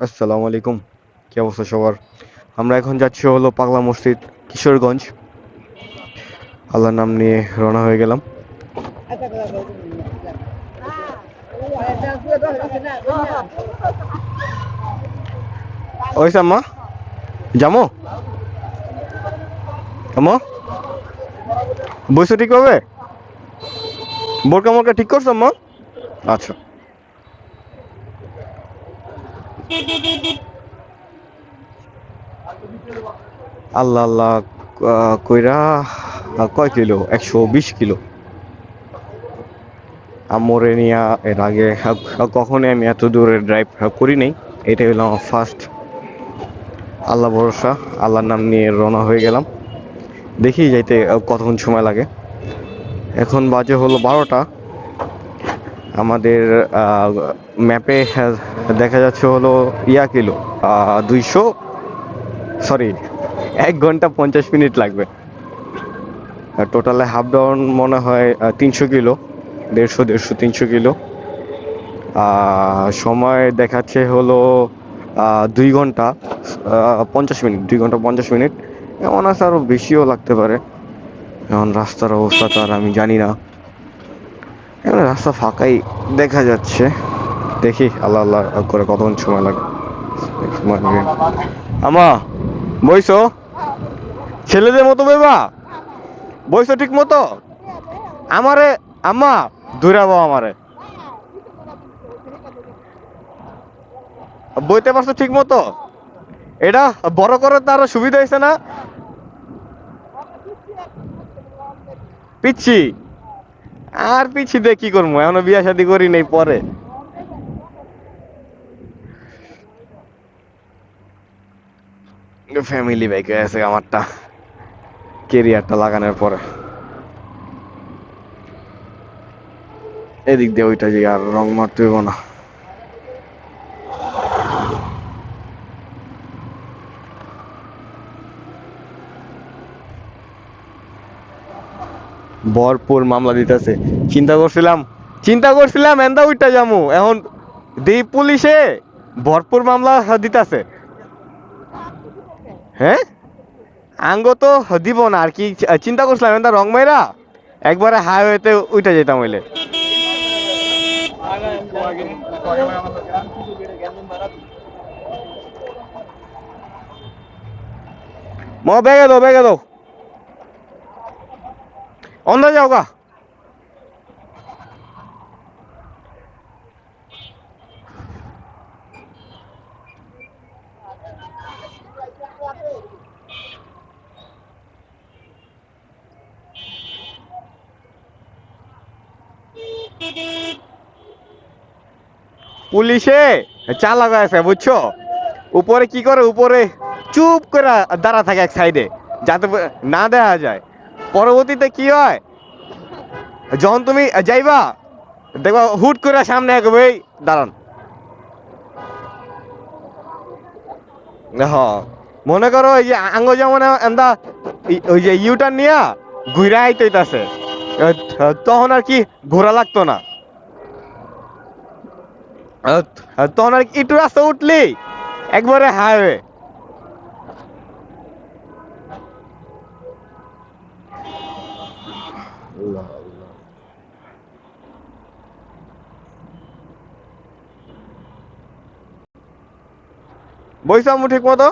আসসালামু আলাইকুম। কি অবস্থা সবার? আমরা এখন যাচ্ছি হলো পাগলা মসজিদ, কিশোরগঞ্জ। আল্লাহর নাম নিয়ে রওনা হয়ে গেলাম। ওই সাম্মা যামো আম্মা, বইছো ঠিক হবে? বোরকা মোরকা ঠিক করছো আম্মা? আচ্ছা। আল্লাহ আল্লাহ, কইরা কয় কিলো? 120 কিলো। আম্মুরে নিয়ে এর আগে কখনোই আমি এত দূরে ড্রাইভ করি নাই। এটাই হলো আমার ফার্স্ট। আল্লাহ ভরসা, আল্লাহর নাম নিয়ে রওনা হয়ে গেলাম। দেখি যাইতে কতক্ষণ সময় লাগে। এখন বাজে হলো 12টা। আমাদের ম্যাপে দেখা যাচ্ছে হলো কিলো 200, সরি, 1 ঘন্টা 50 মিনিট লাগবে। টোটালে হাফ ডাউন মনে হয় 300 কিলো, 150 150 300 কিলো। সময় দেখাচ্ছে হলো 2 ঘন্টা 50 মিনিট, 2 ঘন্টা 50 মিনিট। এমন আছে আরও বেশিও লাগতে পারে। এখন রাস্তার অবস্থা তো আর আমি জানি না। এখন রাস্তা ফাঁকাই দেখা যাচ্ছে। দেখি আল্লাহ আল্লাহ করে কতক্ষণ সময় লাগে। আমা, বইছো? ছেলেদের মতো বইবা? বইছো ঠিক মতো? আমারে আম্মা দূরাবো আমারে। বইতে পারছো ঠিক মতো? এটা বড় করে তো আরো সুবিধা হয়েছে না? পিচ্ছি আর পিচ্ছি দিয়ে কি করবো? এখনো বিয়া শাদি করি নেই, পরে। ফ্যামিলি বাইক হয়ে আছে আমারটা, কেরিয়ারটা লাগানোর পরে। এদিক দিয়ে ওইটা যে আর রং মারতে হইব না। ভরপুর মামলা দিতেছে। চিন্তা করছিলাম এন্দা উইটা যামু, এখন দেই পুলিশে ভরপুর মামলা দিতেছে। হ্যাঁ, আঙ্গ তো দিব না আর কি। চিন্তা করছিলাম এন্দা রং মাইরা একবারে হাইওয়েতে উইটা যেতাম হইলে। ব্যাগে দাও অন্ধ যাও গা। পুলিশে চালাক আছে বুঝছো। উপরে কি করে, উপরে চুপ করে দাঁড়া থাকে এক সাইডে, যাতে না দেখা যায়। পরবর্তীতে কি হয়, যখন তুমি যাইবা দেখবা হুট করে সামনে এগোবে, এই দাঁড়ান। হ, মনে করো এই যে আঙ্গ যেমন এন্দা ওই যে ইউটার নিয়া ঘুরে আইতেছে, তখন আর কি ঘোরা লাগতো না। তখন আর একটু রাস্তা উঠলি একবারে হাইওয়ে। বইসামু ঠিক মতো?